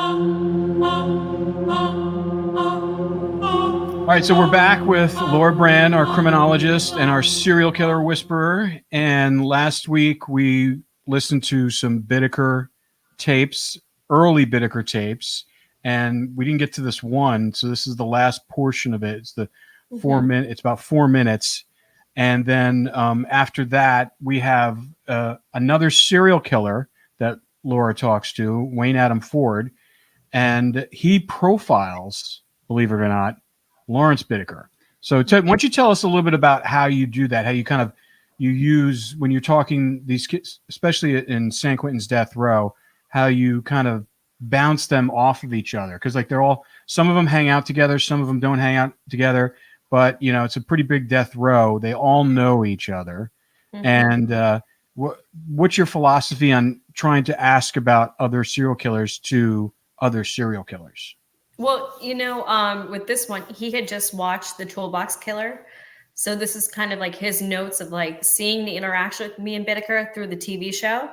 All right, so we're back with Laura Brand, our criminologist and our serial killer whisperer. And last week we listened to some Bittaker tapes, early Bittaker tapes, and we didn't get to this one. So this is the last portion of it. It's the 4 minute. It's about 4 minutes, and then after that we have another serial killer that Laura talks to, Wayne Adam Ford, and he profiles, believe it or not, Laurence Bittaker. So why don't you tell us a little bit about how you do that, how you kind of you use when you're talking these kids, especially in San Quentin's death row, how you kind of bounce them off of each other. Because like some of them hang out together, some of them don't hang out together, but it's a pretty big death row. They all know each other. And what's your philosophy on trying to ask about other serial killers to other serial killers? Well, with this one, he had just watched the Toolbox Killer. So this is kind of like his notes of like seeing the interaction with me and Bittaker through the TV show.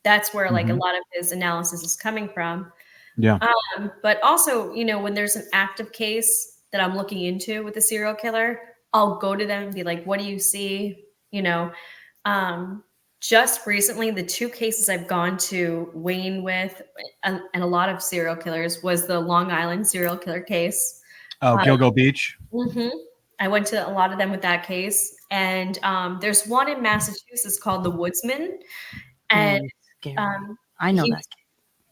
That's where like a lot of his analysis is coming from. Yeah. But also, when there's an active case that I'm looking into with a serial killer, I'll go to them and be like, what do you see? Just recently, the 2 cases I've gone to Wayne with and a lot of serial killers was the Long Island serial killer case. Oh, Gilgo Beach. I went to a lot of them with that case. And there's one in Massachusetts called the Woodsman. And I know that case.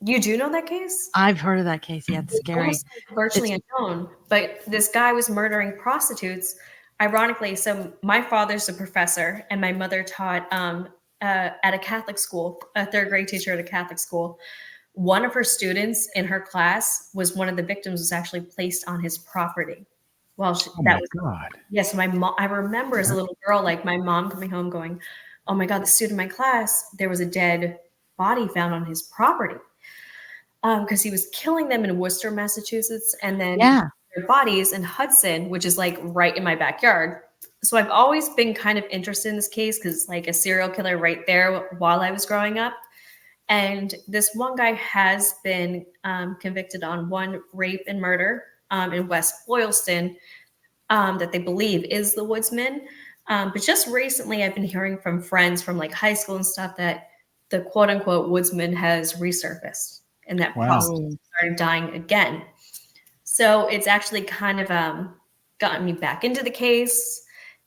You do know that case? I've heard of that case. Yeah, it's scary. Almost virtually unknown. But this guy was murdering prostitutes. Ironically, so my father's a professor and my mother taught at a Catholic school, a 3rd grade teacher at a Catholic school. One of her students in her class was one of the victims was actually placed on his property. Well, God. Yes, my mom. I remember as a little girl, like my mom coming home going, "Oh my God, the student in my class, there was a dead body found on his property." Because he was killing them in Worcester, Massachusetts, and then their bodies in Hudson, which is like right in my backyard. So I've always been kind of interested in this case because like a serial killer right there while I was growing up. And this one guy has been convicted on 1 rape and murder in West Boylston that they believe is the Woodsman. But just recently I've been hearing from friends from like high school and stuff that the quote unquote Woodsman has resurfaced and that prostitutes started dying again. So it's actually kind of gotten me back into the case.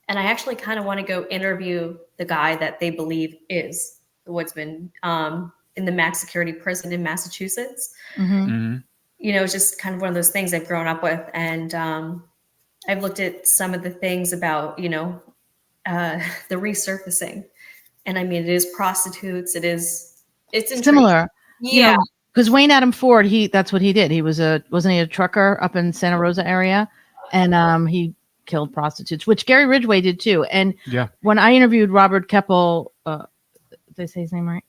And I actually kind of want to go interview the guy that they believe is the Woodsman in the max security prison in Massachusetts. It's just kind of one of those things I've grown up with. And I've looked at some of the things about, the resurfacing. And I mean, it is prostitutes. It's similar. Yeah. Because Wayne Adam Ford, that's what he did. He wasn't he a trucker up in Santa Rosa area? And he killed prostitutes, which Gary Ridgway did too. And when I interviewed Robert Keppel, did I say his name right?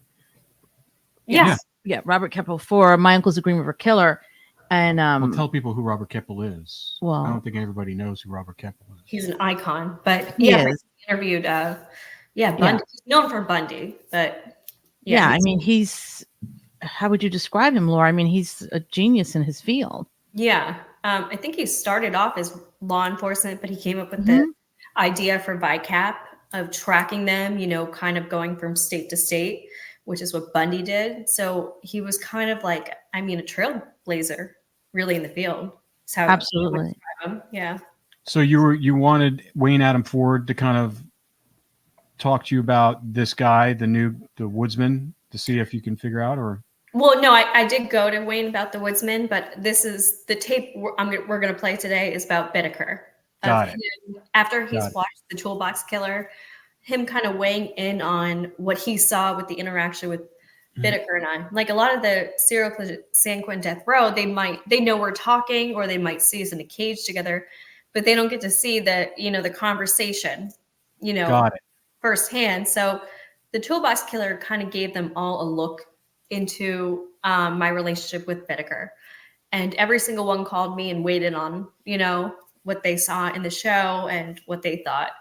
Yes. Yeah, Robert Keppel for My Uncle's a Green River Killer. And well, tell people who Robert Keppel is. Well, I don't think everybody knows who Robert Keppel is. He's an icon, but he interviewed Bundy. He's known for Bundy, but I mean, how would you describe him, Laura? I mean, he's a genius in his field. Yeah. I think he started off as law enforcement, but he came up with the idea for VICAP of tracking them, kind of going from state to state, which is what Bundy did. So he was kind of like, a trailblazer really in the field. Absolutely. Yeah. So you wanted Wayne Adam Ford to kind of talk to you about this guy, the Woodsman, to see if you can figure out or... Well, no, I did go to Wayne about the Woodsman, but this is the tape we're going to play today is about Bittaker. Got it. After he's watched the Toolbox Killer, him kind of weighing in on what he saw with the interaction with Bittaker and I. Like a lot of the serial killers at San Quentin Death Row, they know we're talking or they might see us in a cage together, but they don't get to see the conversation, Got it. firsthand. So the Toolbox Killer kind of gave them all a look into my relationship with Bittaker. And every single one called me and weighed in on, what they saw in the show and what they thought.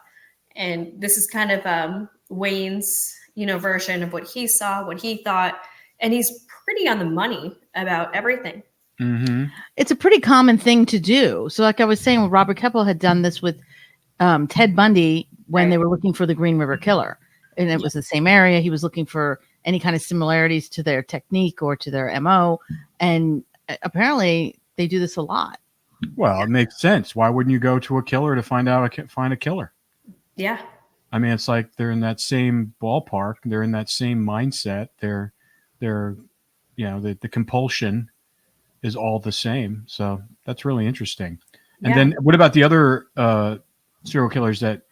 And this is kind of Wayne's, version of what he saw, what he thought. And he's pretty on the money about everything. Mm-hmm. It's a pretty common thing to do. So, like I was saying, Robert Keppel had done this with Ted Bundy when they were looking for the Green River Killer, and it was the same area. He was looking for any kind of similarities to their technique or to their MO, and apparently they do this a lot. Well, it makes sense. Why wouldn't you go to a killer to find a killer? Yeah. I mean, it's like they're in that same ballpark. They're in that same mindset. They're the compulsion is all the same. So that's really interesting. And then what about the other serial killers that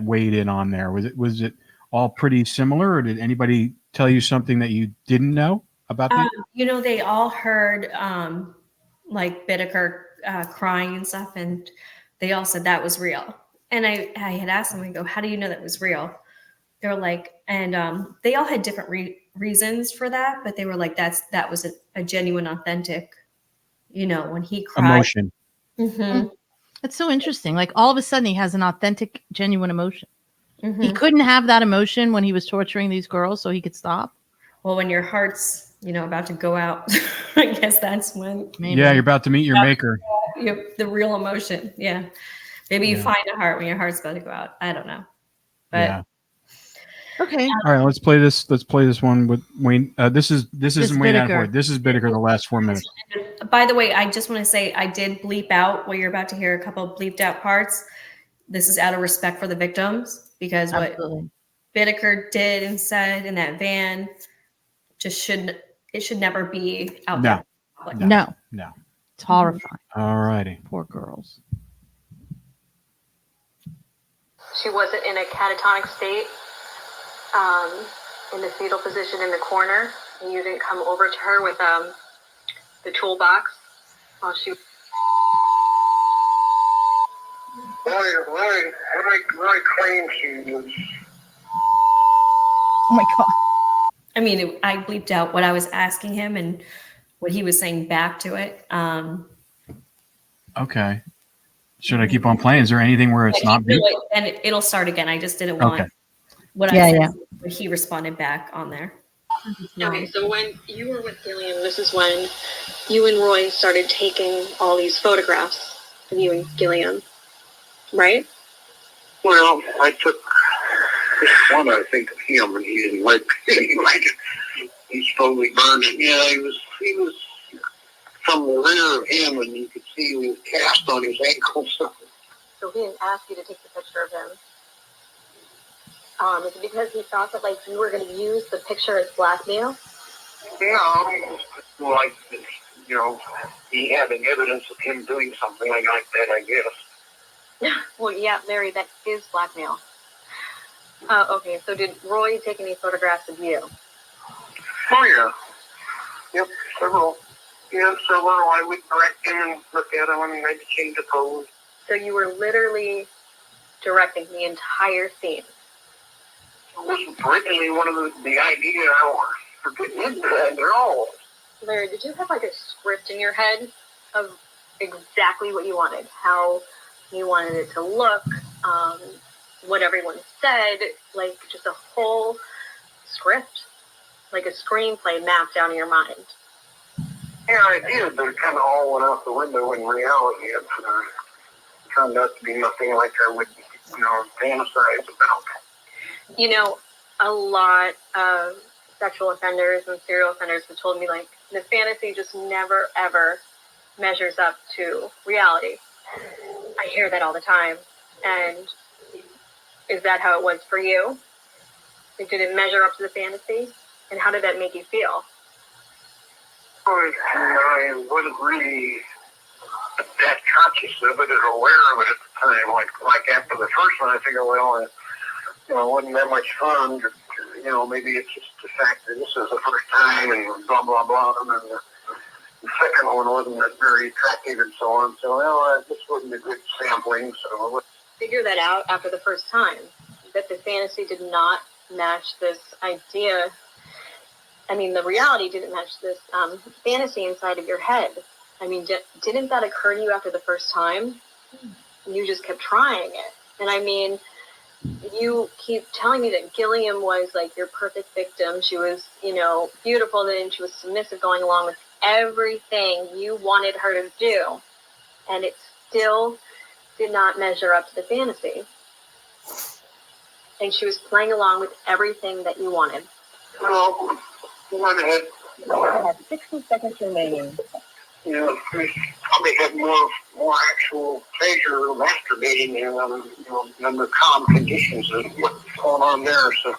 weighed in on there? Was it all pretty similar, or did anybody tell you something that you didn't know about these? They all heard like Bittaker crying and stuff, and they all said that was real. And I had asked them, I go, how do you know that was real? They're like, and they all had different reasons for that, but they were like, that was a genuine, authentic, when he cried. Emotion. Mm-hmm. That's so interesting. Like all of a sudden he has an authentic, genuine emotion. Mm-hmm. He couldn't have that emotion when he was torturing these girls, so he could stop. Well, when your heart's, about to go out, I guess that's when. Maybe. Yeah, you're about to meet your maker. The real emotion. Yeah. Maybe you find a heart when your heart's about to go out. I don't know. But okay. All right, let's play this. Let's play this one with Wayne. This isn't Wayne Atwood. This is Bittaker. The last 4 minutes. By the way, I just want to say I did bleep out what you're about to hear. A couple of bleeped out parts. This is out of respect for the victims, because what Bittaker did and said in that van should never be out there. No. It's horrifying. All righty. Poor girls. She wasn't in a catatonic state, in the fetal position in the corner, and you didn't come over to her with the toolbox while she. Roy claims she was. Oh my God. I mean, I bleeped out what I was asking him and what he was saying back to it. Okay. Should I keep on playing? Is there anything where it's not beep? And it'll start again. I just didn't want what I said. But he responded back on there. Okay, so when you were with Gilliam, this is when you and Roy started taking all these photographs of you and Gilliam, right? Well, I took this one, I think, of him, and he didn't like it. He slowly burned it. Yeah, he was from the rear of him, and you could see he was cast on his ankles. So he didn't ask you to take the picture of him. Is it because he thought that you were going to use the picture as blackmail? No, like, he having evidence of him doing something like that, I guess. Well, yeah, Larry, that is blackmail. Okay, so did Roy take any photographs of you? Oh, yeah. Yep, several. Yeah, several. I would direct him and look at him, and maybe change the pose. So you were literally directing the entire scene? It was originally one of the idea for getting into that at all. Larry, did you have a script in your head of exactly what you wanted? How you wanted it to look, what everyone said, just a whole script, like a screenplay mapped out in your mind? Yeah, I did, but it kind of all went out the window in reality. It turned out to be nothing like I would, fantasize about. A lot of sexual offenders and serial offenders have told me, the fantasy just never, ever measures up to reality. I hear that all the time. And is that how it was for you? Did it measure up to the fantasy? And how did that make you feel? I wasn't really that conscious of it or aware of it at the time. Like after the first one, I figured, well, it wasn't that much fun. Maybe it's just the fact that this is the first time and blah, blah, blah. And then the second one wasn't very attractive and so on. So, this wasn't a good sampling. So figure that out after the first time, that the fantasy did not match this idea. I mean, the reality didn't match this fantasy inside of your head. I mean, didn't that occur to you after the first time? You just kept trying it. And I mean, you keep telling me that Gilliam was your perfect victim. She was, beautiful, and she was submissive going along with everything you wanted her to do, and it still did not measure up to the fantasy. And she was playing along with everything that you wanted. Well, go on ahead. I have 60 seconds remaining. You know, we probably had more actual pleasure masturbating than the calm conditions of what's going on there. So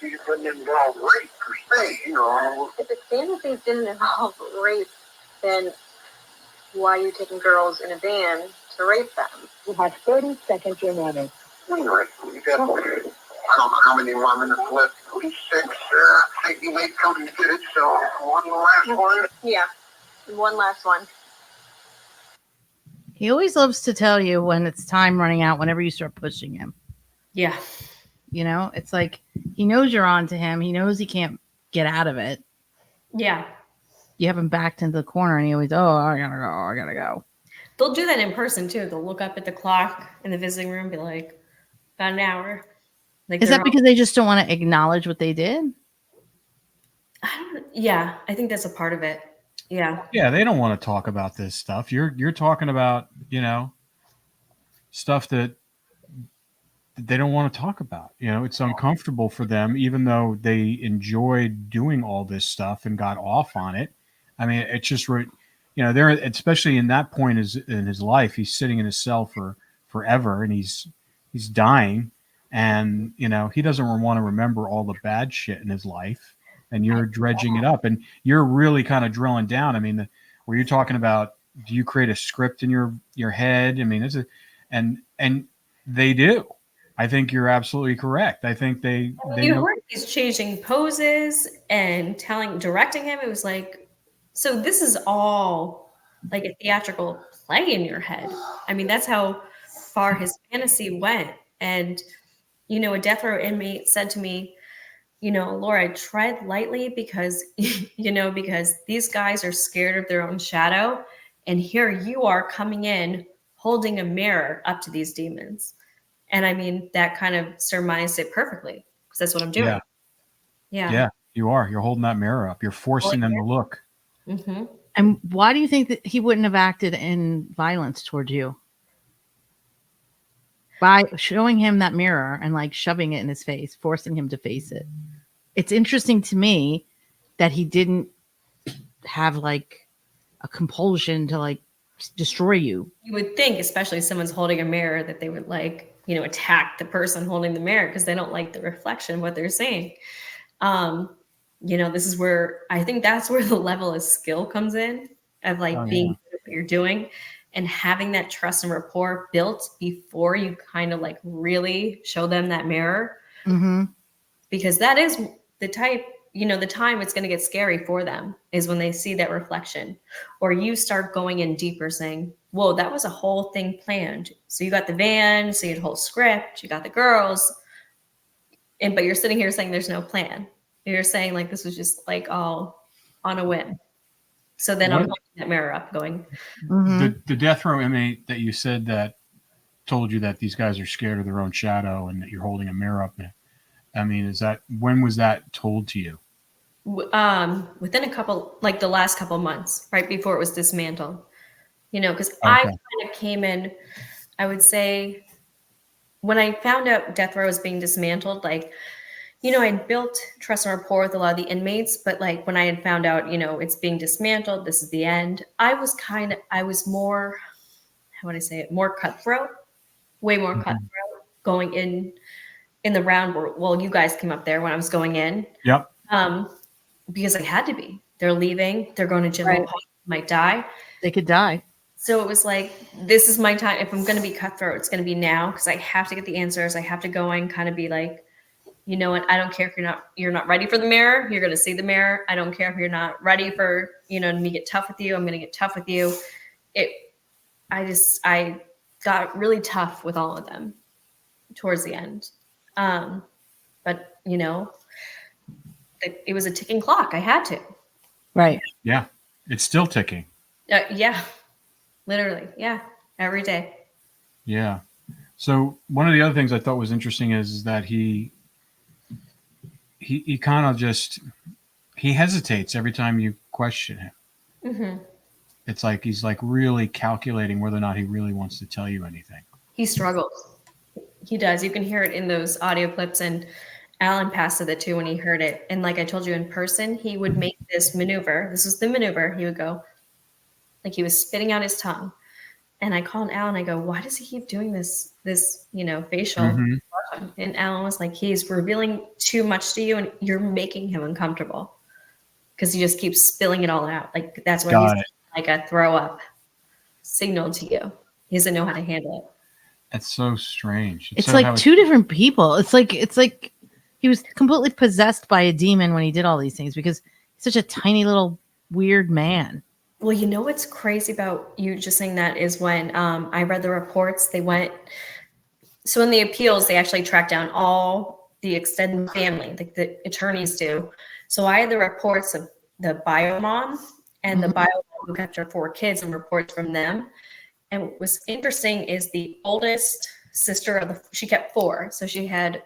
fantasy wouldn't involve rape per se, you know. If the fantasies didn't involve rape, then why are you taking girls in a van to rape them? You have 30 seconds remaining. Anyway, we got, I don't know how many more minutes left. 46. I think you may come to get it. So one last one. Yeah, one last one. He always loves to tell you when it's time running out, whenever you start pushing him. Yeah. You know, it's like he knows you're on to him. He knows he can't get out of it. Yeah. You have him backed into the corner and he always, oh, I gotta go. They'll do that in person too. They'll look up at the clock in the visiting room and be like, about an hour. Like, is that because they just don't want to acknowledge what they did? Yeah, I think that's a part of it. Yeah. Yeah, they don't want to talk about this stuff. You're talking about, you know, stuff that they don't want to talk about. You know, it's uncomfortable for them, even though they enjoyed doing all this stuff and got off on it. I mean, it's just, you know, there, especially in that point in his life, he's sitting in his cell for forever, and he's dying, and you know, he doesn't want to remember all the bad shit in his life, and you're dredging it up, and you're really kind of drilling down. I mean, were you talking about, do you create a script in your head? I mean, and they do. I think you're absolutely correct. I think they heard he's changing poses and directing him. It was like, so this is all like a theatrical play in your head. I mean, that's how far his fantasy went. And, you know, a death row inmate said to me, you know, Laura, tread lightly because, you know, because these guys are scared of their own shadow. And here you are coming in holding a mirror up to these demons. And I mean, that kind of surmised it perfectly because that's what I'm doing. Yeah. You are. You're holding that mirror up. You're forcing them to look. Mm-hmm. And why do you think that he wouldn't have acted in violence towards you? By showing him that mirror and like shoving it in his face, forcing him to face it. It's interesting to me that he didn't have like a compulsion to like destroy you. You would think, especially if someone's holding a mirror, that they would like, you know, attack the person holding the mirror because they don't like the reflection of what they're saying. You know, this is where I think that's where the level of skill comes in of like being good at what you're doing and having that trust and rapport built before you kind of like really show them that mirror. Mm-hmm. Because that is the type, you know, the time it's going to get scary for them is when they see that reflection, or you start going in deeper saying, whoa, that was a whole thing planned. So you got the van, so you had a whole script, you got the girls, but you're sitting here saying there's no plan. You're saying like, this was just like all on a whim. So then I'm holding that mirror up going. Mm-hmm. The death row inmate that you said that told you that these guys are scared of their own shadow and that you're holding a mirror up. I mean, when was that told to you? Within a couple, like the last couple months, right before it was dismantled, you know, because I kind of came in, I would say, when I found out death row was being dismantled, like, you know, I built trust and rapport with a lot of the inmates, but like when I had found out, you know, it's being dismantled, this is the end, I was more, how would I say it, more cutthroat, way more cutthroat going in the round where, you guys came up there when I was going in. Yep. Because I had to be. They're leaving. They're going to general hospital, might die. They could die. So it was like, this is my time. If I'm going to be cutthroat, it's going to be now because I have to get the answers. I have to go and kind of be like, you know what? I don't care if you're not ready for the mirror. You're going to see the mirror. I don't care if you're not ready for, you know, me get tough with you. I'm going to get tough with you. I got really tough with all of them towards the end. But you know, it was a ticking clock. I had to. Right. Yeah. It's still ticking. Yeah. Literally. Yeah. Every day. Yeah. So one of the other things I thought was interesting is that he kind of just, he hesitates every time you question him. Mm-hmm. It's like he's like really calculating whether or not he really wants to tell you anything. He struggles. He does. You can hear it in those audio clips, and Alan passed it too when he heard it. And like I told you in person, he would make this maneuver. This was the maneuver. He would go, like he was spitting out his tongue. And I called Alan. I go, why does he keep doing this, facial? Mm-hmm. And Alan was like, he's revealing too much to you and you're making him uncomfortable because he just keeps spilling it all out. Like that's why he's like a throw up signal to you. He doesn't know how to handle it. It's so strange. It's like two different people. It's like he was completely possessed by a demon when he did all these things because he's such a tiny little weird man. Well, you know what's crazy about you just saying that is when I read the reports, so in the appeals, they actually tracked down all the extended family, like the attorneys do. So I had the reports of the bio mom and the bio mom who kept her 4 kids and reports from them. And what was interesting is the oldest sister she kept 4. So she had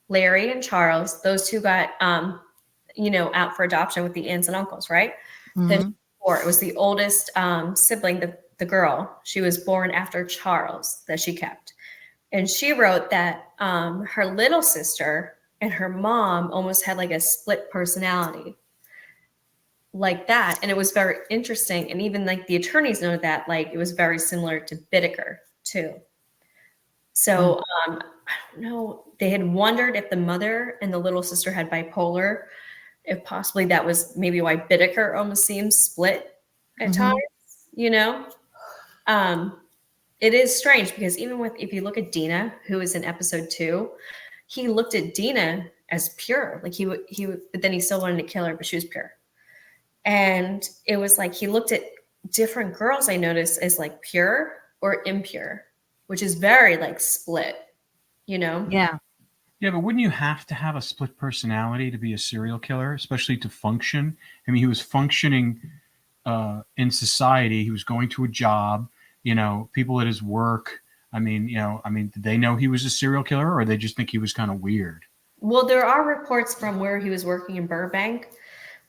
Larry and Charles. Those 2 got, out for adoption with the aunts and uncles, right? Mm-hmm. Then 4, it was the oldest sibling, the girl. She was born after Charles that she kept. And she wrote that her little sister and her mom almost had like a split personality like that. And it was very interesting. And even like the attorneys noted that like it was very similar to Bittaker too. So I don't know. They had wondered if the mother and the little sister had bipolar, if possibly that was maybe why Bittaker almost seems split at times, It is strange because even if you look at Dina, who is in episode 2, he looked at Dina as pure. Like but then he still wanted to kill her, but she was pure. And it was like he looked at different girls, I noticed, as like pure or impure, which is very like split, Yeah. Yeah, but wouldn't you have to have a split personality to be a serial killer, especially to function? I mean, he was functioning in society. He was going to a job, people at his work. I mean, did they know he was a serial killer or they just think he was kind of weird? Well, there are reports from where he was working in Burbank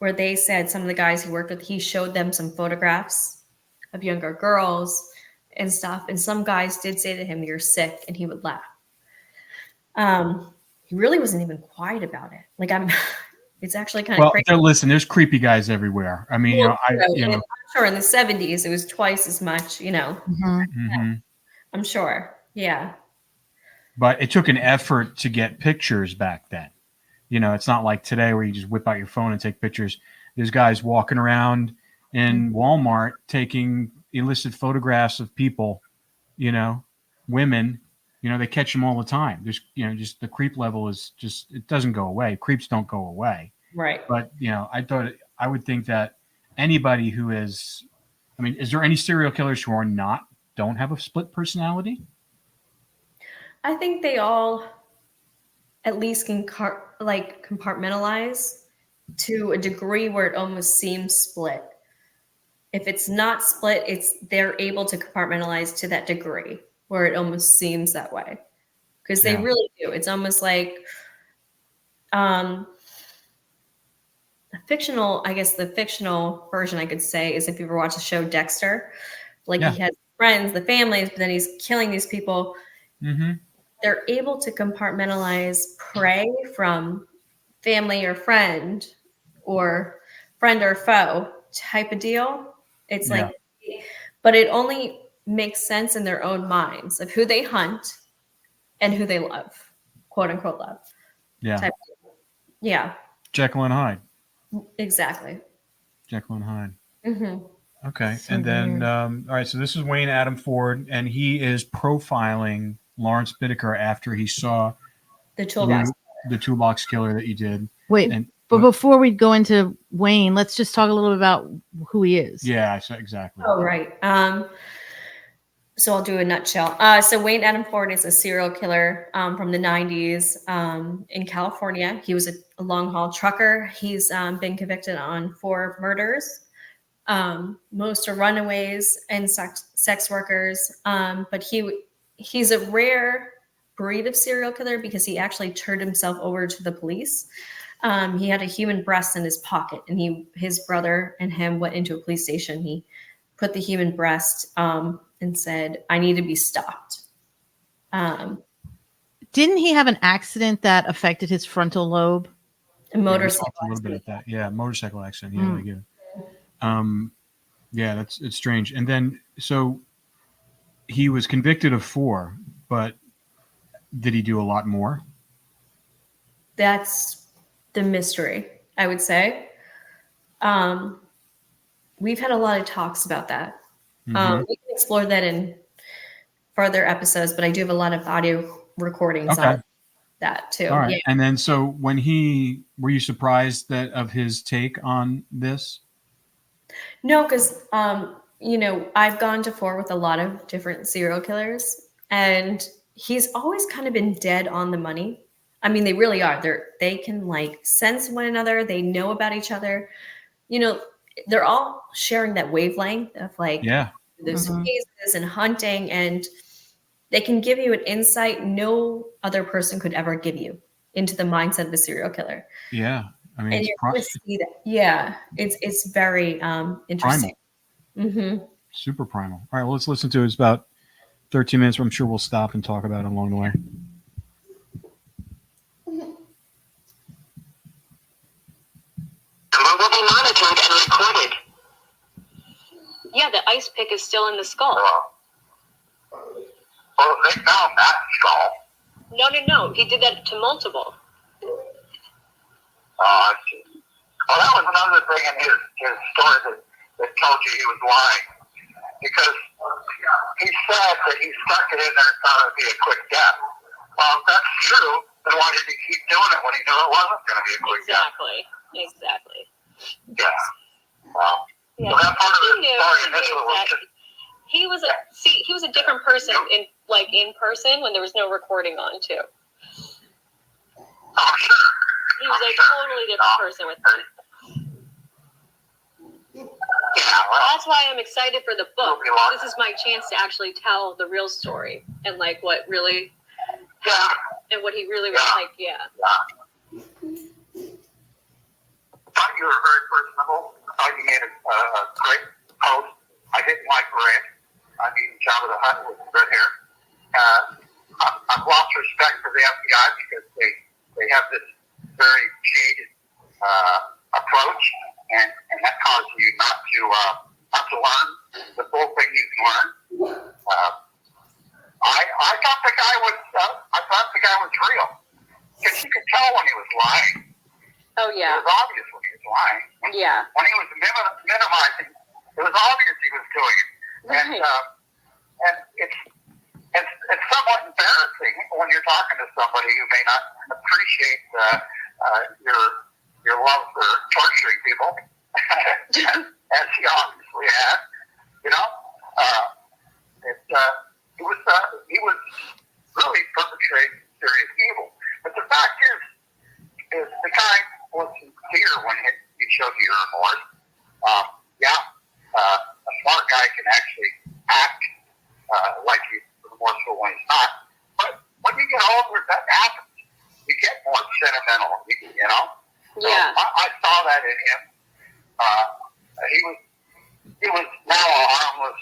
where they said some of the guys he worked with, he showed them some photographs of younger girls and stuff. And some guys did say to him, "You're sick," and he would laugh. He really wasn't even quiet about it. Like it's actually kind of crazy. Well, listen, there's creepy guys everywhere. I mean, I'm sure in the 70s it was twice as much, Mm-hmm. I'm sure. Yeah. But it took an effort to get pictures back then. It's not like today where you just whip out your phone and take pictures. There's guys walking around in Walmart taking illicit photographs of people, women. They catch them all the time. There's, just the creep level is just, it doesn't go away. Creeps don't go away. Right. But, I would think that anybody who is there any serial killers who don't have a split personality? I think they all at least can compartmentalize to a degree where it almost seems split. If it's not split, they're able to compartmentalize to that degree where it almost seems that way, because they really do. It's almost like the fictional version I could say is if you ever watch the show Dexter, he has friends, the families, but then he's killing these people. Mm-hmm. They're able to compartmentalize prey from family or friend or foe type of deal. It's but it only makes sense in their own minds of who they hunt and who they love, quote unquote love. Yeah. Yeah. Jekyll and Hyde. Exactly. Jekyll and Hyde. Mm-hmm. Okay. So and then, weird. all right. So this is Wayne Adam Ford, and he is profiling Laurence Bittaker after he saw the Toolbox Killer that you did. Wait, but before we go into Wayne, let's just talk a little bit about who he is. Yeah, exactly. Oh, right. So I'll do a nutshell. So Wayne Adam Ford is a serial killer from the 90s in California. He was a long haul trucker. He's been convicted on 4 murders. Most are runaways and sex workers. But he's a rare breed of serial killer because he actually turned himself over to the police. He had a human breast in his pocket, and his brother and him went into a police station. He put the human breast and said, "I need to be stopped." Didn't he have an accident that affected his frontal lobe? A motorcycle. A little bit of that. Yeah, motorcycle accident. Yeah, they give it. Yeah, it's strange. And then so he was convicted of 4, but did he do a lot more? That's the mystery, I would say. We've had a lot of talks about that. We can explore that in further episodes, but I do have a lot of audio recordings on that too. All right. Yeah. And then so were you surprised of his take on this? No, because I've gone to war with a lot of different serial killers, and he's always kind of been dead on the money. I mean, they really are. They can like sense one another. They know about each other. They're all sharing that wavelength of like those cases and hunting, and they can give you an insight no other person could ever give you into the mindset of a serial killer. Yeah. I mean, And you're going to see that. Yeah, it's very interesting. Super primal. All right, well, let's listen to it. It's about 13 minutes. I'm sure we'll stop and talk about it along the way. Will be monitored and recorded. Yeah, the ice pick is still in the skull. Well, they found that skull. No. He did that to multiple. I see. Well, that was another thing in his story that told you he was lying. Because he said that he stuck it in there and thought it would be a quick death. Well, if that's true, then why did he keep doing it when he knew it wasn't going to be a quick death? Exactly. Yeah. Well, Yeah. so that part of He his knew story initially was that just, he was a different person in person when there was no recording on too. oh, sure. He was a totally different person with me. Yeah, well, That's why I'm excited for the book. This is my chance to actually tell the real story and like what really and what he really was like. Yeah. Thought you were very personable. Thought you made a great post. I didn't like red. I mean, Jabba the Hutt with red hair. I've lost respect for the FBI because they have this very jaded approach, and that causes you not to learn the full thing you can learn. I thought the guy was real because you could tell when he was lying. Oh yeah. It was obvious when he was lying. Yeah. When he was minimizing, it was obvious he was doing it. Right. And it's somewhat embarrassing when you're talking to somebody who may not appreciate your love for torturing people, as he obviously has. He was really perpetrating serious evil. But the fact is the guy was sincere when he showed you remorse. A smart guy can actually act like he's remorseful when he's not. But when you get older, that happens. You get more sentimental, So Yeah. I saw that in him. He was now a harmless,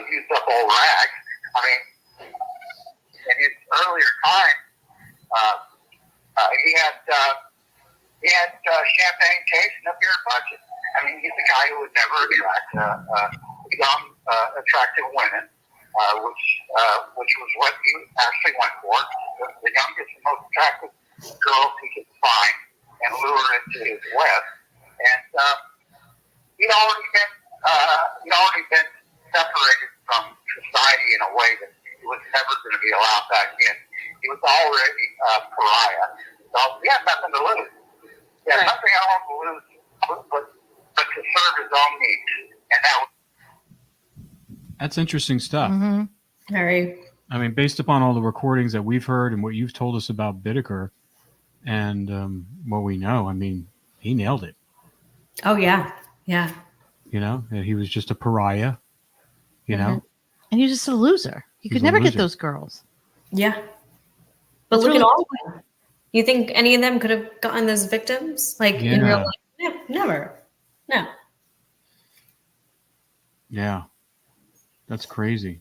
used up old rag. I mean, in his earlier time, he had champagne tasting up your budget. I mean, he's a guy who would never attract young, attractive women, which was what he actually went for. The youngest and most attractive girls he could find and lure into his web. And he'd already been separated from society in a way that he was never going to be allowed back in. He was already a pariah. So he had nothing to lose. He had nothing else to lose but to serve his own needs. And That's interesting stuff. Very. I mean, based upon all the recordings that we've heard and what you've told us about Bittaker and what we know, I mean, he nailed it. Oh yeah. Yeah. That he was just a pariah, know? And he was just a loser. He could never get those girls. Yeah. But It's look really at all of them. You think any of them could have gotten those victims? Like in real life? No, never. No. Yeah. That's crazy.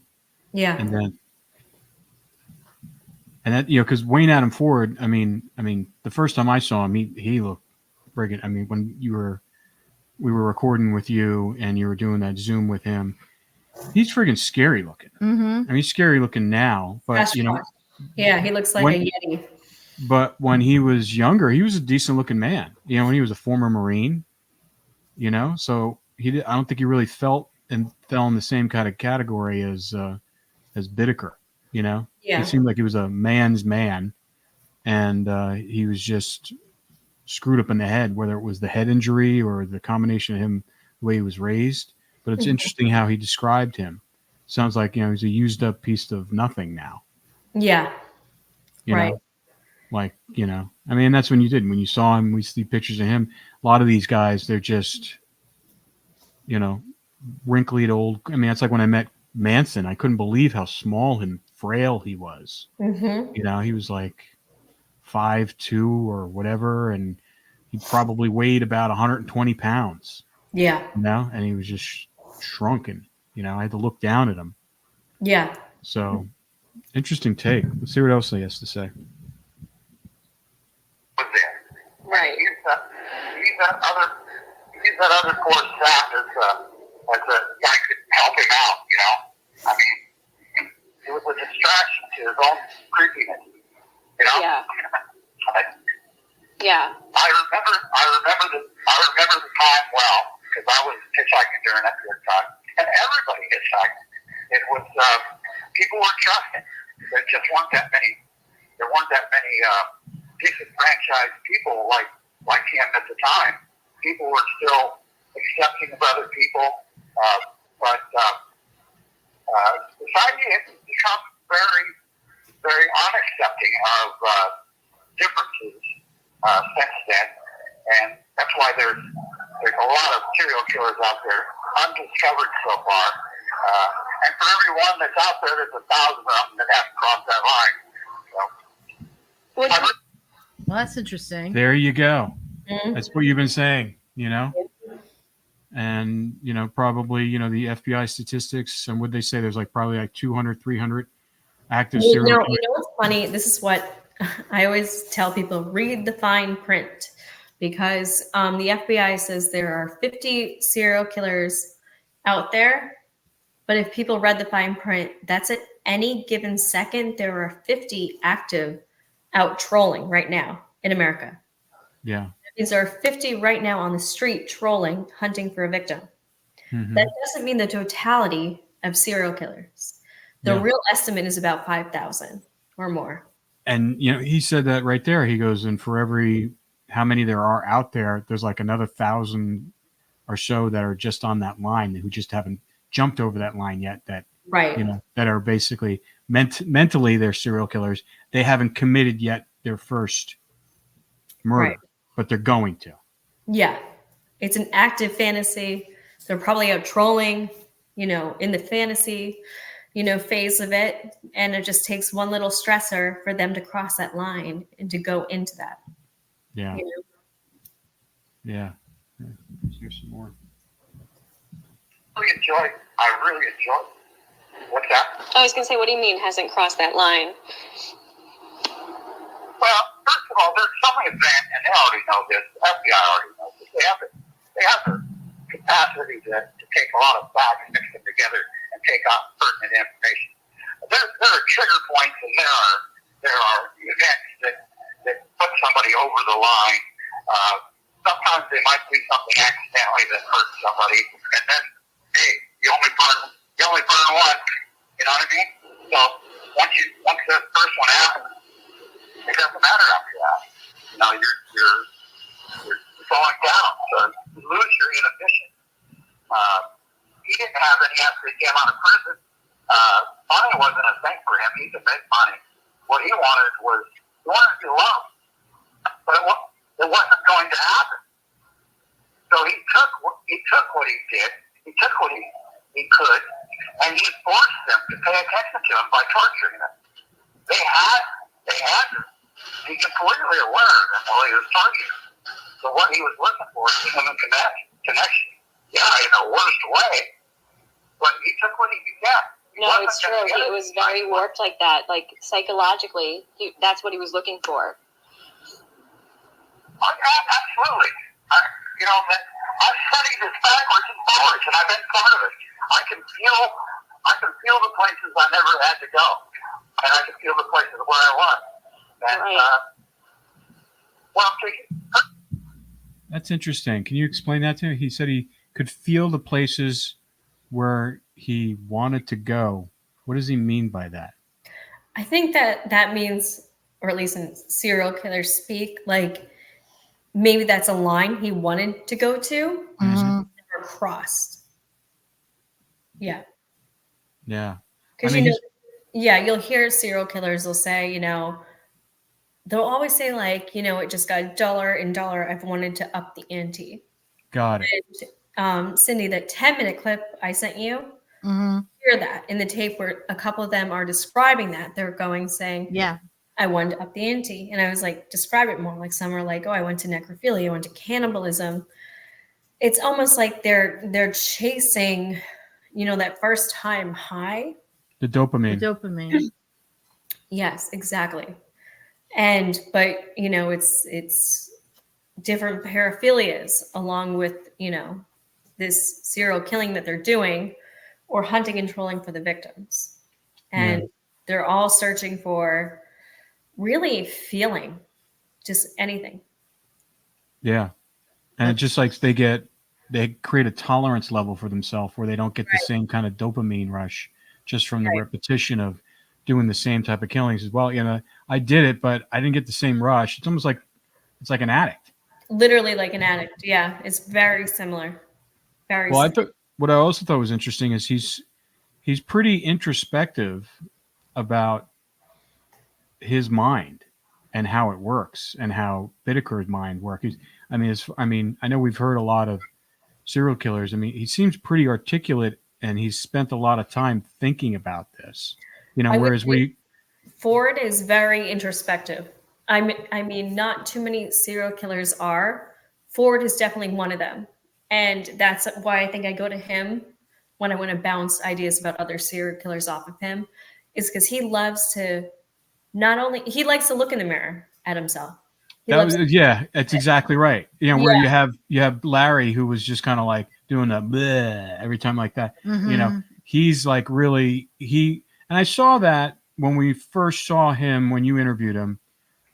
Yeah. And that, because Wayne Adam Ford, I mean, the first time I saw him, he looked friggin', I mean, when we were recording with you and you were doing that Zoom with him, he's friggin' scary looking. Mm-hmm. I mean, he's scary looking now, but yeah, he looks like a Yeti. But when he was younger, he was a decent looking man. When he was a former Marine, so I don't think he really fell in the same kind of category as Bittaker. Yeah. He seemed like he was a man's man, and he was just screwed up in the head, whether it was the head injury or the combination of him, the way he was raised. But it's interesting how he described him. Sounds like, he's a used up piece of nothing now. Yeah. Right. Like, I mean, that's when you saw him, we see pictures of him. A lot of these guys, they're just, wrinkly old. I mean, that's like when I met Manson, I couldn't believe how small and frail he was. Mm-hmm. He was like 5'2" or whatever, and he probably weighed about 120 pounds. Yeah. And he was just shrunken. I had to look down at him. Yeah. So, interesting take. Let's see what else he has to say. Right. He's that other poor sap as a guy could help him out, I mean, it was a distraction to his own creepiness, Yeah. Yeah. I remember the time well, because I was hitchhiking during that period of time, and everybody hitchhiked. It was people were trusting. There just weren't that many. There weren't that many disenfranchised people like him at the time. People were still accepting of other people, but society has become very, very unaccepting of differences since then, and that's why there's a lot of serial killers out there undiscovered so far. And for every one that's out there, there's 1,000 of them that have crossed that line. So, Well, that's interesting. There you go. Mm-hmm. That's what you've been saying, And, probably, the FBI statistics, and what they say, there's probably 200, 300 active serial killers. You know what's funny? This is what I always tell people, read the fine print, because the FBI says there are 50 serial killers out there. But if people read the fine print, that's at any given second, there are 50 active out trolling right now in America. Yeah. There are 50 right now on the street trolling, hunting for a victim. Mm-hmm. That doesn't mean the totality of serial killers. The real estimate is about 5,000 or more. And, he said that right there. He goes, and for every, how many there are out there, there's another 1,000 or so that are just on that line who just haven't jumped over that line yet, that, that are basically mentally they're serial killers. They haven't committed yet their first murder, but they're going to. Yeah. It's an active fantasy. They're probably out trolling, in the fantasy, phase of it. And it just takes one little stressor for them to cross that line and to go into that. Yeah. Yeah. Here's some more. I really enjoy. What's that? I was going to say, what do you mean hasn't crossed that line? Well, first of all, there's so many advanced, and they already know this. The FBI already knows this. They have the capacity to take a lot of facts, mix them together, and take out pertinent information. There are trigger points, and there are events that put somebody over the line. Sometimes they might do something accidentally that hurts somebody, and then, hey, you only burn one. You know what I mean? So once the first one happens, it doesn't matter after that. You're falling down, so you lose your inhibition. He didn't have any after he came out of prison. Money wasn't a thing for him. He could make money. What he wanted was to be loved, but it wasn't going to happen. So he took what he did. He took what he could, and he forced them to pay attention to him by torturing them. They had to He's completely aware that's all he was targeting. So what he was looking for is human connection. Yeah, in the worst way, but he took what he could get. No, it's true. It was very warped like that. Like psychologically, that's what he was looking for. Absolutely. I've studied this backwards and forwards, and I've been part of it. I can feel the places I never had to go, and I can feel the places where I was. And, Right. That's interesting. Can you explain that to me? He said he could feel the places where he wanted to go. What does he mean by that? I think that means, or at least in serial killer speak, like maybe that's a line he wanted to go to, never crossed. Yeah. Yeah. Because you'll hear serial killers will say, they'll always say like, it just got duller and duller. I've wanted to up the ante. Got it. And, Cindy, that 10-minute clip I sent you, hear that in the tape where a couple of them are describing that. They're saying, Yeah. I wanted to up the ante. And I was like, describe it more. Like some are like, oh, I went to necrophilia, I went to cannibalism. It's almost like they're chasing, that first time high. The dopamine. Yes, exactly. But it's different paraphilias along with, this serial killing that they're doing or hunting and trolling for the victims. And they're all searching for really feeling just anything. Yeah. And it's just like they create a tolerance level for themselves where they don't get the same kind of dopamine rush just from the repetition of doing the same type of killings as well. I did it, but I didn't get the same rush. It's almost like it's like an addict. Literally like an addict. Yeah. It's very similar. Very similar. I thought what I also thought was interesting is he's pretty introspective about his mind and how it works and how Bittaker's mind works. I know we've heard a lot of serial killers. He seems pretty articulate and he's spent a lot of time thinking about this, whereas Ford is very introspective. Not too many serial killers are. Ford is definitely one of them. And that's why I think I go to him when I want to bounce ideas about other serial killers off of him, is because he loves to he likes to look in the mirror at himself. That's exactly right. Where you have Larry, who was just kind of like doing a bleh every time like that. He's like really and I saw that when we first saw him, when you interviewed him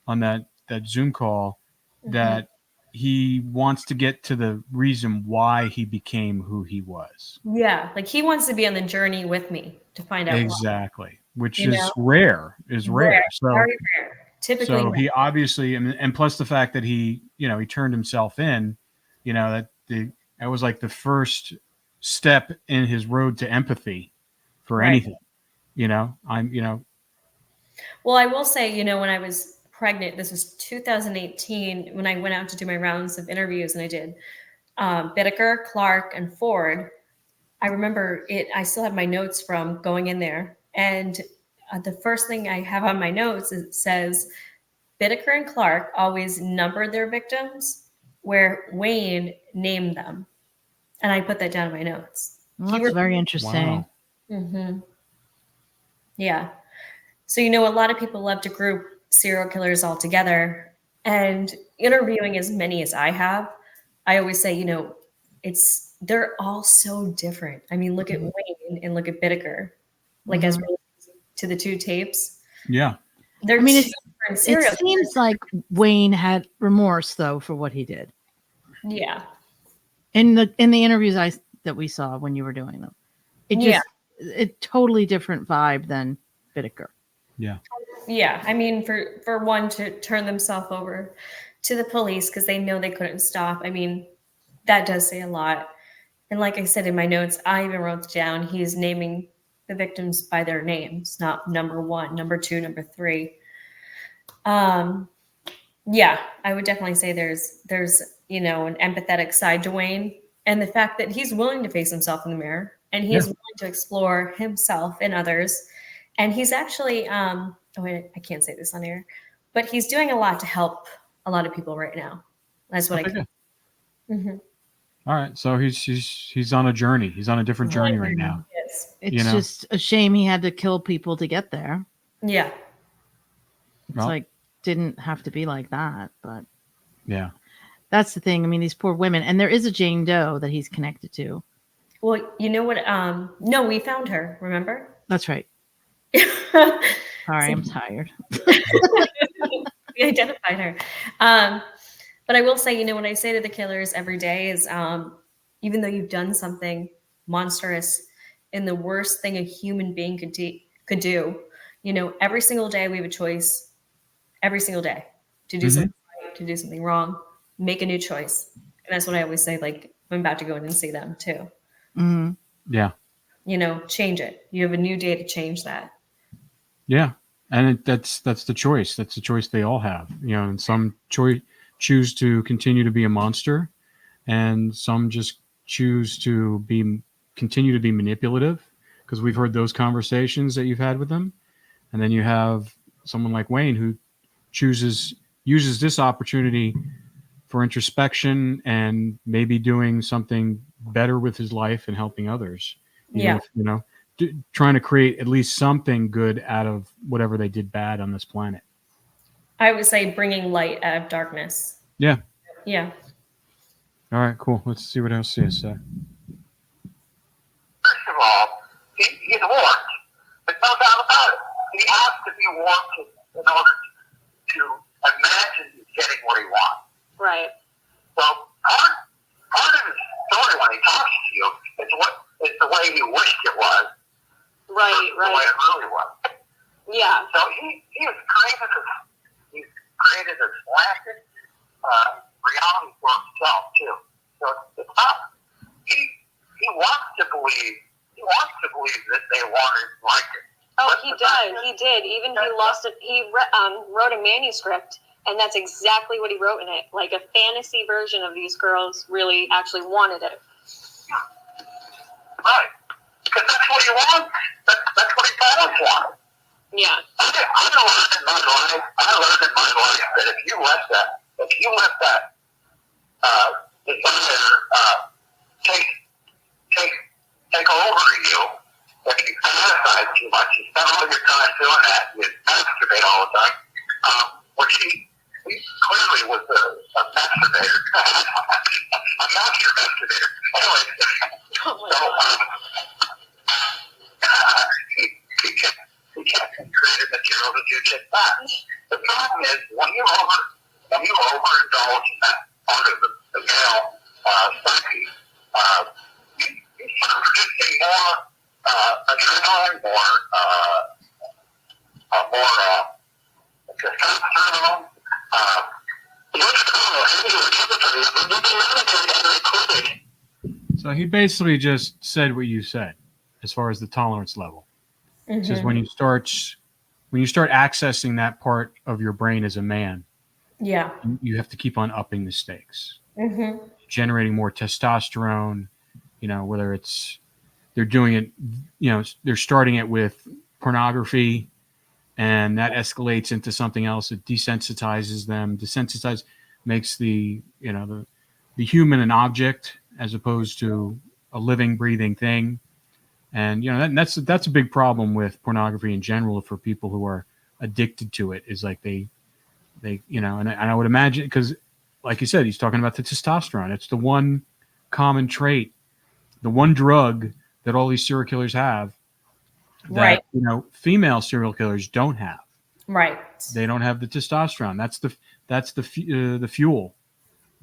on that Zoom call, that he wants to get to the reason why he became who he was. Yeah. Like he wants to be on the journey with me to find out exactly. Why. Which is rare. So very rare. Typically, so he obviously, and plus the fact that he turned himself in, that was like the first step in his road to empathy for anything. Well, I will say, when I was pregnant, this was 2018 when I went out to do my rounds of interviews, and I did Bittaker, Clark, and Ford. I remember it. I still have my notes from going in there. And the first thing I have on my notes, it says Bittaker and Clark always numbered their victims where Wayne named them. And I put that down in my notes. Well, that's very interesting. Wow. Yeah. So, a lot of people love to group serial killers all together. And interviewing as many as I have, I always say, they're all so different. Look at Wayne and look at Bittaker. Like as related to the two tapes. Yeah. It seems like Wayne had remorse though for what he did. Yeah. In the interviews that we saw when you were doing them. A totally different vibe than Bittaker. Yeah. Yeah. For one to turn themselves over to the police because they know they couldn't stop. That does say a lot. And like I said in my notes, I even wrote down he's naming the victims by their names, not number 1, number 2, number 3. I would definitely say there's an empathetic side to Wayne, and the fact that he's willing to face himself in the mirror and he's willing to explore himself and others. And he's actually I can't say this on air, but he's doing a lot to help a lot of people right now. That's what I can. Mm-hmm. All right, so he's on a journey. He's on a different journey right now. Yes. It's just a shame he had to kill people to get there. Yeah. It's like, didn't have to be like that, but yeah, that's the thing. I mean, these poor women, and there is a Jane Doe that he's connected to. Well, you know what? No, we found her. Remember? That's right. Sorry, I'm tired. We identified her. But I will say, you know, what I say to the killers every day is, even though you've done something monstrous and the worst thing a human being could do, you know, every single day we have a choice, every single day, to do something right, to do something wrong, make a new choice. And that's what I always say, like, I'm about to go in and see them too. Mm-hmm. Yeah. You know, change it. You have a new day to change that. Yeah. And that's the choice. That's the choice they all have. You know, and some choose to continue to be a monster, and some just choose to continue to be manipulative, because we've heard those conversations that you've had with them. And then you have someone like Wayne who uses this opportunity for introspection and maybe doing something better with his life and helping others. Trying to create at least something good out of whatever they did bad on this planet. I would say bringing light out of darkness. Yeah. Yeah. All right, cool. Let's see what else he has to say. First of all, he's warped. There's no doubt about it. He has to be warped in order to imagine he's getting what he wants. Right. So part of his story when he talks to you is the way he wished it was. Right. The way it really was. Yeah. So he's created this slanted reality for himself too. So it's not. He wants to believe. He wants to believe that they wanted like it. Oh, he does. He did. Even he lost it. He wrote a manuscript, and that's exactly what he wrote in it. Like a fantasy version of these girls really actually wanted it. Right. Because that's what he wants. That's what he always wanted. Yeah. I learned in my life that if you let that desire take over you, if you fantasize too much, you spend all your time doing that, you masturbate all the time, which he clearly was a masturbator. A master masturbator. Anyway, he kept creating material to do just that. The problem is when you overindulge in that part of the male psyche, you start producing more adrenaline, more testosterone. So he basically just said what you said as far as the tolerance level. It says when you start accessing that part of your brain as a man, yeah, you have to keep on upping the stakes, generating more testosterone. You know, whether it's they're doing it, you know, they're starting it with pornography, and that escalates into something else. It desensitizes them. Makes the human an object as opposed to a living, breathing thing. And that's a big problem with pornography in general for people who are addicted to it. Is like they and I would imagine, because like you said, he's talking about the testosterone. It's the one common trait, the one drug that all these serial killers have that female serial killers don't have. Right. They don't have the testosterone. That's the fuel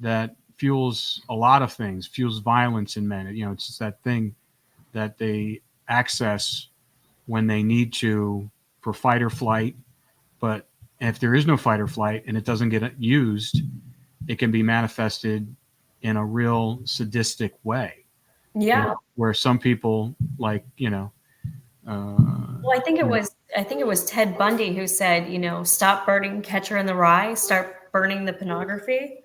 that fuels a lot of things. Fuels violence in men. It's just that thing that they access when they need to for fight or flight. But if there is no fight or flight and it doesn't get used, it can be manifested in a real sadistic way. Yeah. Where some people well, I think it was Ted Bundy who said, stop burning Catcher in the Rye, start burning the pornography.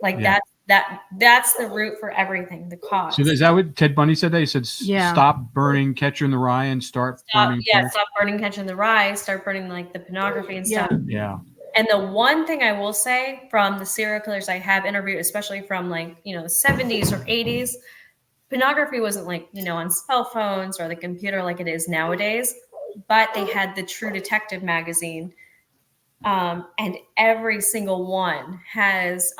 Like that's the root for everything, the cause. So is that what Ted Bundy said? He said, stop burning Catcher in the Rye and stop burning. Yeah, stop burning Catcher in the Rye, start burning like the pornography and stuff. Yeah. And the one thing I will say from the serial killers I have interviewed, especially from like, the 70s or 80s, pornography wasn't like, on cell phones or the computer like it is nowadays, but they had the True Detective magazine. And every single one has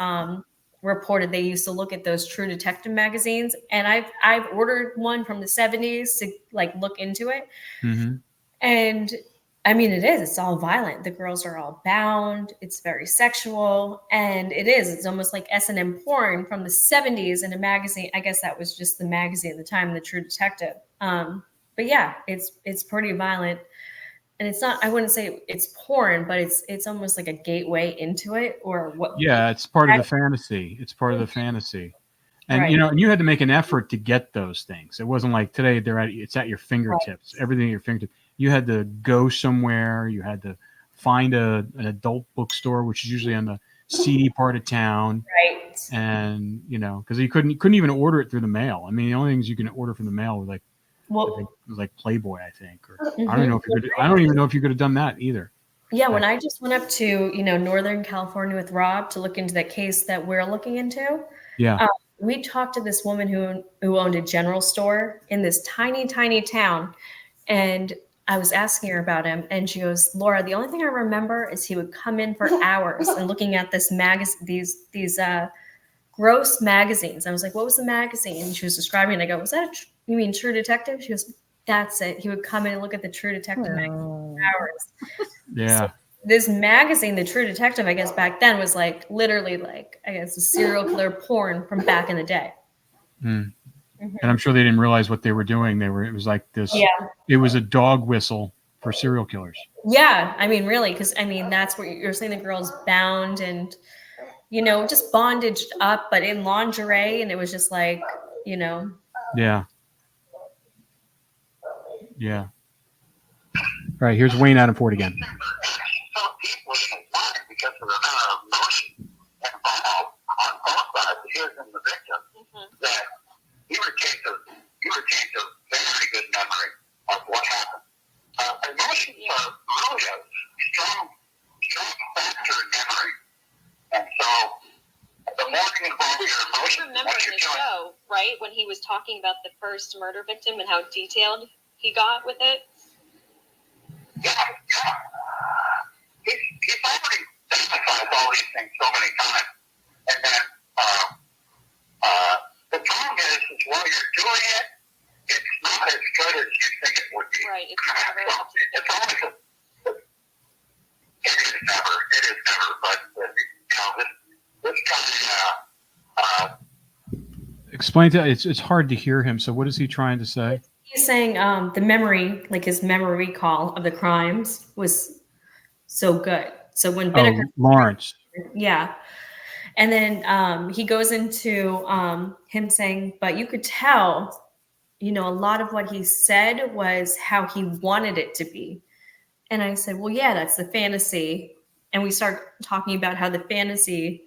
reported they used to look at those True Detective magazines. And I've ordered one from the 70s to like look into it. Mm-hmm. And I mean, it's all violent. The girls are all bound. It's very sexual. And it's almost like S&M porn from the 70s in a magazine. I guess that was just the magazine at the time, the True Detective. But yeah, it's pretty violent. And it's not, I wouldn't say it's porn, but it's almost like a gateway into it or what. Yeah, it's part of the fantasy. It's part of the fantasy. And, Right. and you had to make an effort to get those things. It wasn't like today it's at your fingertips, right. Everything at your fingertips. You had to go somewhere. You had to find an adult bookstore, which is usually on the seedy part of town. Right. And, because you couldn't even order it through the mail. I mean, the only things you can order from the mail were like Playboy, I think. Or Mm-hmm. I don't even know if you could have done that either. Yeah, when I just went up to, Northern California with Rob to look into that case that we're looking into. Yeah. We talked to this woman who owned a general store in this tiny, tiny town. And I was asking her about him, and she goes, Laura, the only thing I remember is he would come in for hours and looking at this these gross magazines. I was like, what was the magazine? And she was describing it. I go, was that you mean True Detective? She goes, that's it. He would come in and look at the True Detective magazine for hours. Yeah. So this magazine, the True Detective, I guess back then was like literally like, I guess, a serial killer porn from back in the day. Mm. Mm-hmm. And I'm sure they didn't realize what they were doing. It was like this. Yeah. It was a dog whistle for serial killers. Yeah. I mean, really, because I mean, that's what you're saying. The girl's bound and, just bondaged up, but in lingerie. And it was just like, Yeah. Yeah. All right. Here's Wayne Adam Ford again. Because of the amount of emotion involved on both sides, his and the victim, that he retains a very good memory of what happened. Emotions are really a strong factor in memory. And so the more you involve your emotions, remember in the show, right, when he was talking about the first murder victim and how detailed he got with it? Yeah. He's already emphasized all these things so many times. And then the problem is while you're doing it, it's not as good as you think it would be. Right. It's never up to the always it is never, but this guy explain to it's hard to hear him. So what is he trying to say? He's saying the memory, like his memory recall of the crimes was so good. So when Bittaker, Laurence. Yeah. And then he goes into him saying, but you could tell, a lot of what he said was how he wanted it to be. And I said, well, yeah, that's the fantasy. And we start talking about how the fantasy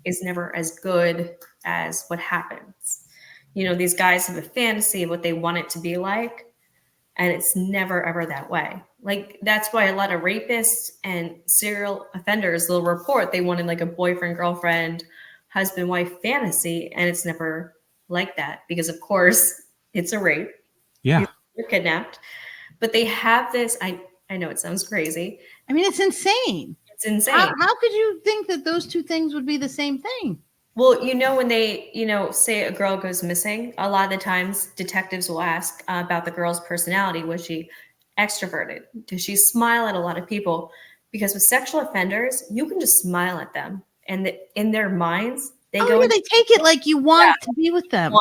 is never as good as what happens. These guys have a fantasy of what they want it to be like. And it's never, ever that way. Like, that's why a lot of rapists and serial offenders will report they wanted like a boyfriend, girlfriend, husband, wife fantasy. And it's never like that because, of course, it's a rape. Yeah. You're kidnapped. But they have this, I know it sounds crazy. I mean, it's insane. It's insane. How could you think that those two things would be the same thing? Well, when they, say a girl goes missing, a lot of the times detectives will ask about the girl's personality. Was she extroverted? Does she smile at a lot of people? Because with sexual offenders, you can just smile at them. And in their minds, they they take it like you want to be with them.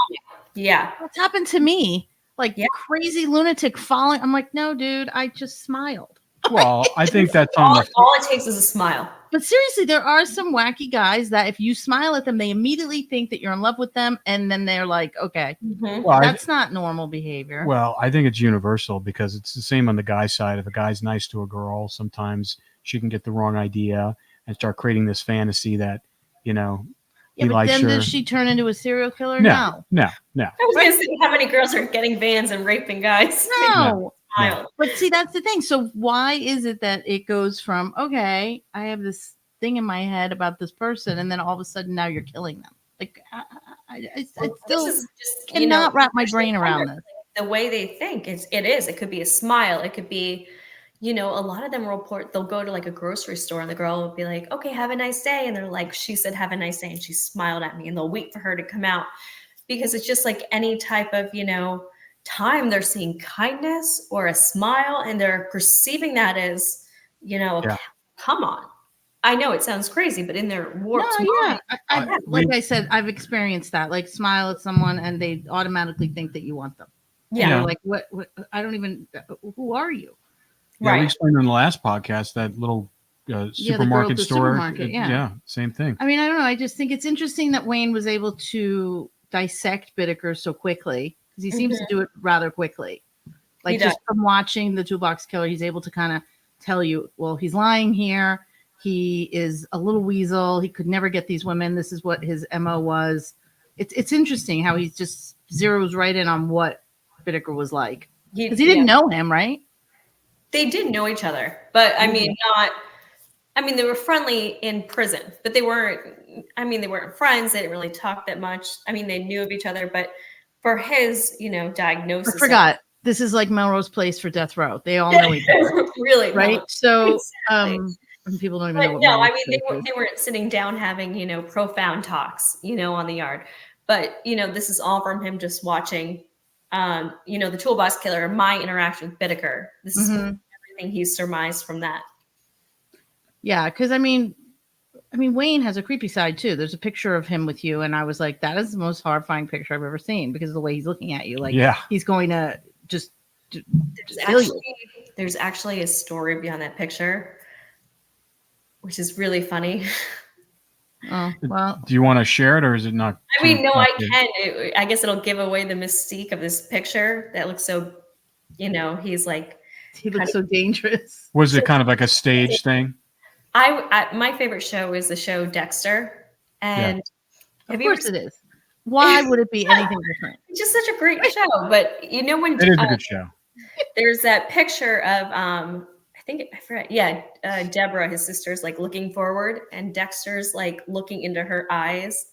Yeah. What's happened to me? Like crazy lunatic falling. I'm like, no, dude, I just smiled. Well, I think that's all it takes is a smile. But seriously, there are some wacky guys that if you smile at them, they immediately think that you're in love with them. And then they're like, okay, well, that's not normal behavior. Well, I think it's universal because it's the same on the guy's side. If a guy's nice to a girl, sometimes she can get the wrong idea and start creating this fantasy that, he likes her. Does she turn into a serial killer? No. I was going to say how many girls are getting vans and raping guys. No. smiled. But see, that's the thing. So why is it that it goes from, okay, I have this thing in my head about this person, and then all of a sudden now you're killing them? Like, I still This is just, cannot wrap my brain around this. The way they think it could be a smile. It could be, a lot of them they'll go to like a grocery store and the girl will be like, okay, have a nice day. And they're like, she said, have a nice day. And she smiled at me, and they'll wait for her to come out, because it's just like any type of, time they're seeing kindness or a smile, and they're perceiving that as, come on. I know it sounds crazy, but in their warped mind. Like I said, I've experienced that. Like, smile at someone and they automatically think that you want them. Yeah. Like, what I don't even, who are you? Yeah, Right. we explained in the last podcast that little supermarket store. Supermarket, yeah. Same thing. I mean, I don't know. I just think it's interesting that Wayne was able to dissect Bittaker so quickly, because he seems to do it rather quickly. Like, just from watching the Toolbox Killer, he's able to kind of tell you, well, he's lying here. He is a little weasel. He could never get these women. This is what his MO was. It's interesting how he just zeroes right in on what Bittaker was like. Because he didn't know him, right? They did know each other, but they were friendly in prison, but they weren't friends. They didn't really talk that much. I mean, they knew of each other, but for his, diagnosis. I forgot. This is like Melrose Place for death row. They all know each other. Really? Right? No. So, Exactly. people don't even know what no, Melrose Place is. they weren't sitting down having, profound talks, on the yard. But, this is all from him just watching, the Toolbox Killer, my interaction with Bittaker. This is everything he surmised from that. Yeah, because I mean, Wayne has a creepy side too. There's a picture of him with you, and I was like, that is the most horrifying picture I've ever seen, because of the way he's looking at you. Like, he's going to just kill you. There's actually a story behind that picture, which is really funny. Oh, well. Do you want to share it, or is it not? I mean, no, I can. I guess it'll give away the mystique of this picture that looks so, he's like. He looks so dangerous. Was it kind of like a stage thing? My favorite show is the show Dexter. And of course it is. Why would it be anything different? It's just such a great show. But when it is a good show. There's that picture of I forgot. Yeah, Deborah, his sister's like looking forward, and Dexter's like looking into her eyes,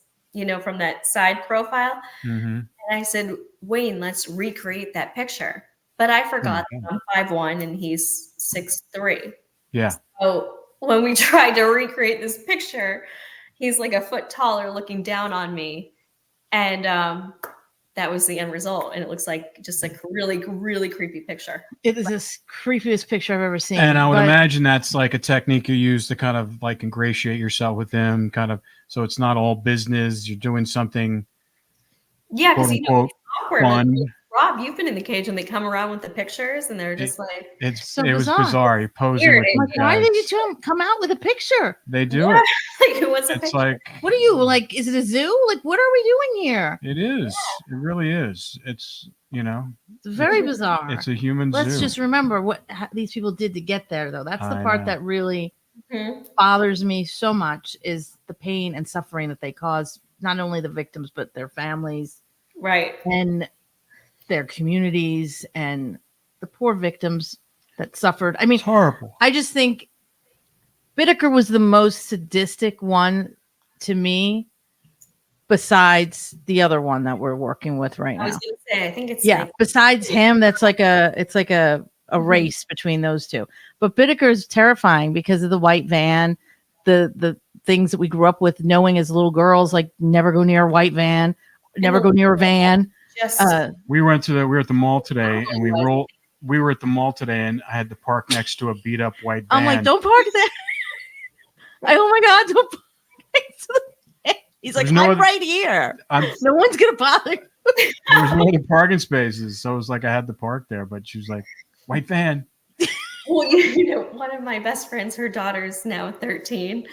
from that side profile. Mm-hmm. And I said, Wayne, let's recreate that picture. But I forgot that I'm 5'1" and he's 6'3". Yeah. So when we tried to recreate this picture, he's like a foot taller looking down on me. And that was the end result. And it looks like just like a really, really creepy picture. It is the creepiest picture I've ever seen. And I would imagine that's like a technique you use to kind of like ingratiate yourself with them, kind of, so it's not all business. You're doing something. Yeah, because it's awkward. Fun. Like, Rob, you've been in the cage when they come around with the pictures and they're just it was bizarre. You posing weird. with like, why did you two come out with a picture? They do it. Like, what's a it's picture? like, what are you like? Is it a zoo? Like, what are we doing here? It is. It really is. It's it's very bizarre. It's a human zoo. Let's just remember what these people did to get there, though. That's the part that really bothers me so much, is the pain and suffering that they cause, not only the victims but their families, right, and their communities, and the poor victims that suffered. I mean, it's horrible. I just think Bittaker was the most sadistic one to me, besides the other one that we're working with right now. I was going to say, I think it's besides him, it's like a race between those two. But Bittaker is terrifying because of the white van, the things that we grew up with knowing as little girls, like never go near a white van, never go near a van. We were at the mall today, and we were at the mall today, and I had to park next to a beat up white van. I'm like, don't park there. Oh my God, don't park next to the van. He's like, I'm right here. No one's gonna bother. There's no other parking spaces, so it was like I had to park there. But she was like, white van. Well, one of my best friends, her daughter's now 13.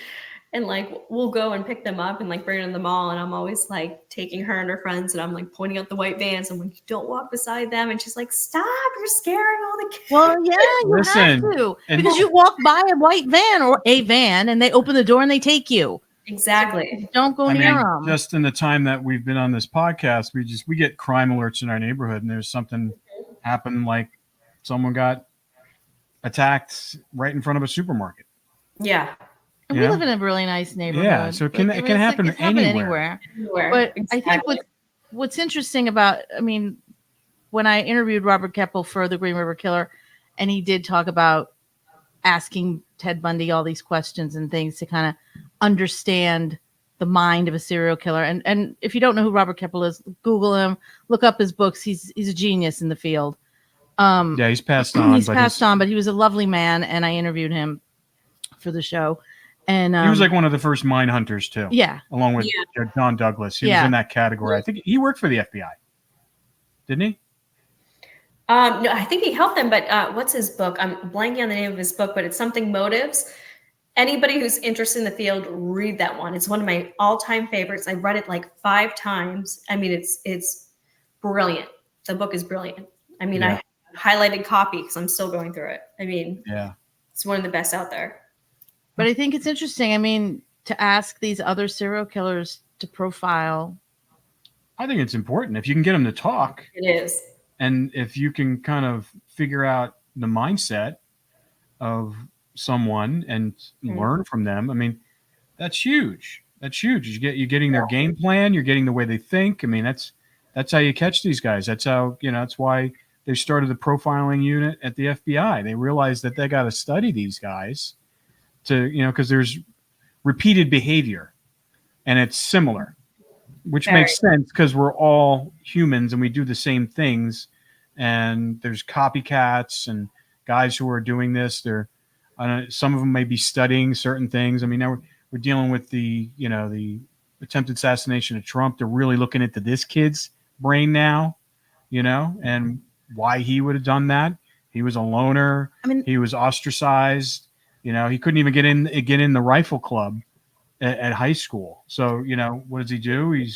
And like, we'll go and pick them up and like bring them to the mall. And I'm always like taking her and her friends, and I'm like pointing out the white vans. I'm like, don't walk beside them. And she's like, stop, you're scaring all the kids. Well, yeah, you have to. Because you walk by a white van or a van and they open the door and they take you. Exactly. Don't go near them. Just in the time that we've been on this podcast, we get crime alerts in our neighborhood, and there's something happened like someone got attacked right in front of a supermarket. Yeah. And we live in a really nice neighborhood. Yeah, so it can happen anywhere. But I think what's interesting about, I mean, when I interviewed Robert Keppel for the Green River Killer, and he did talk about asking Ted Bundy all these questions and things to kind of understand the mind of a serial killer. And if you don't know who Robert Keppel is, Google him, look up his books. He's a genius in the field. Yeah, he's passed on. But he was a lovely man, and I interviewed him for the show. And he was like one of the first mine hunters too. Yeah, along with John Douglas. He was in that category. I think he worked for the FBI, didn't he? No, I think he helped them. But what's his book? I'm blanking on the name of his book, but it's something Motives. Anybody who's interested in the field, read that one. It's one of my all-time favorites. I read it like 5 times. I mean, it's brilliant. The book is brilliant. I mean, I highlighted copy because I'm still going through it. I mean, it's one of the best out there. But I think it's interesting. I mean, to ask these other serial killers to profile. I think it's important if you can get them to talk. It is. And if you can kind of figure out the mindset of someone and learn from them, I mean, that's huge. That's huge. You're getting their game plan. You're getting the way they think. I mean, that's how you catch these guys. That's how, that's why they started the profiling unit at the FBI. They realized that they got to study these guys to, because there's repeated behavior and it's similar, which makes sense because we're all humans and we do the same things. And there's copycats and guys who are doing this. Some of them may be studying certain things. I mean, now we're dealing with the attempted assassination of Trump. They're really looking into this kid's brain now, and why he would have done that. He was a loner. I mean, he was ostracized. He couldn't even get in the rifle club at high school. So, what does he do? He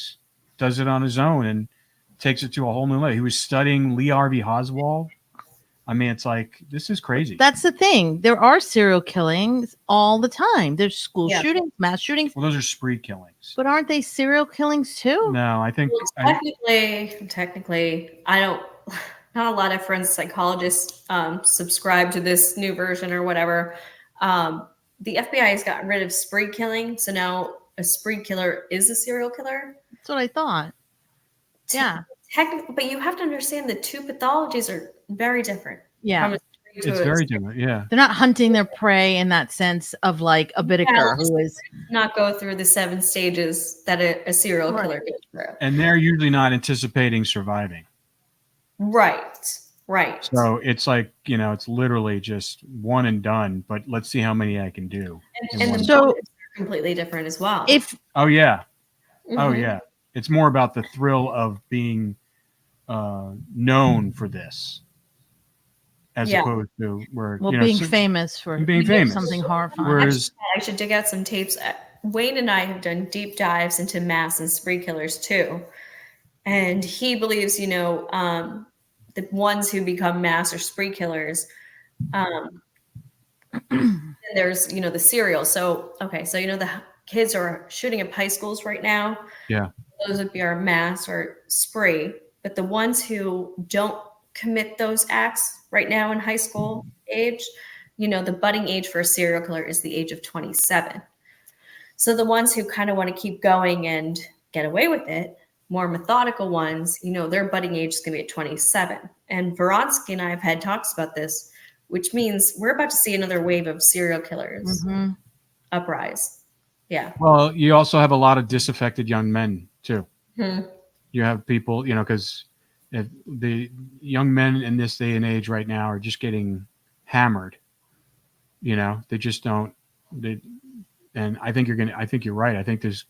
does it on his own and takes it to a whole new level. He was studying Lee Harvey Oswald. I mean, it's like, this is crazy. That's the thing. There are serial killings all the time. There's school shootings, mass shootings. Well, those are spree killings. But aren't they serial killings too? No, I think. Well, technically, I don't. Not a lot of forensic psychologists subscribe to this new version or whatever. The FBI has gotten rid of spree killing, so now a spree killer is a serial killer. That's what I thought. Yeah. But you have to understand the two pathologies are very different. Yeah. It's very different. Yeah. They're not hunting their prey in that sense of like a Bittaker who is not go through the 7 stages that a serial killer goes through. And they're usually not anticipating surviving. Right. So it's like, it's literally just one and done, but let's see how many I can do. And the so completely different as well. Oh yeah. It's more about the thrill of being known for this as opposed to being famous for something horrifying. Whereas, I should dig out some tapes. Wayne and I have done deep dives into mass and spree killers too. And he believes, the ones who become mass or spree killers, there's, the serial. So, the kids are shooting up high schools right now. Yeah. Those would be our mass or spree. But the ones who don't commit those acts right now in high school age, the budding age for a serial killer is the age of 27. So the ones who kind of want to keep going and get away with it, more methodical ones, their budding age is going to be at 27. And Vronsky and I have had talks about this, which means we're about to see another wave of serial killers uprise. Yeah. Well, you also have a lot of disaffected young men too. Mm-hmm. You have people, because the young men in this day and age right now are just getting hammered. They just don't. And I think you're right. I think there's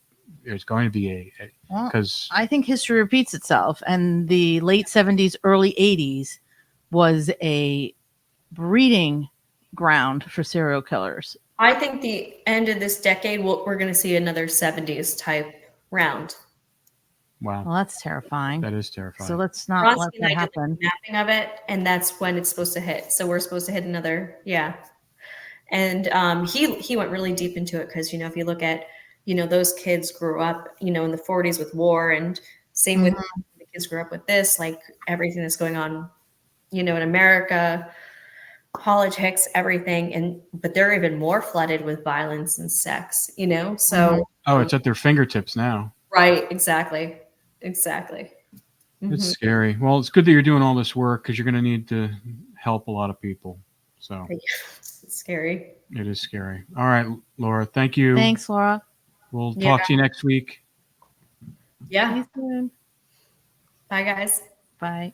going to be because I think history repeats itself, and the late 70s, early 80s was a breeding ground for serial killers. I think the end of this decade, we're going to see another 70s type round. Wow. Well, that's terrifying. That is terrifying. So let's not let that happen. Mapping of it, and that's when it's supposed to hit. So we're supposed to hit another, And he went really deep into it because, if you look at, those kids grew up, in the 40s with war, and same with the kids grew up with this, like everything that's going on, in America, politics, everything, but they're even more flooded with violence and sex, so it's at their fingertips now. Right, exactly. It's scary. Well, it's good that you're doing all this work, because you're going to need to help a lot of people. So it's scary. It is scary. All right, Laura, thank you. Thanks, Laura. We'll talk to you next week. Yeah. See you soon. Bye, guys. Bye.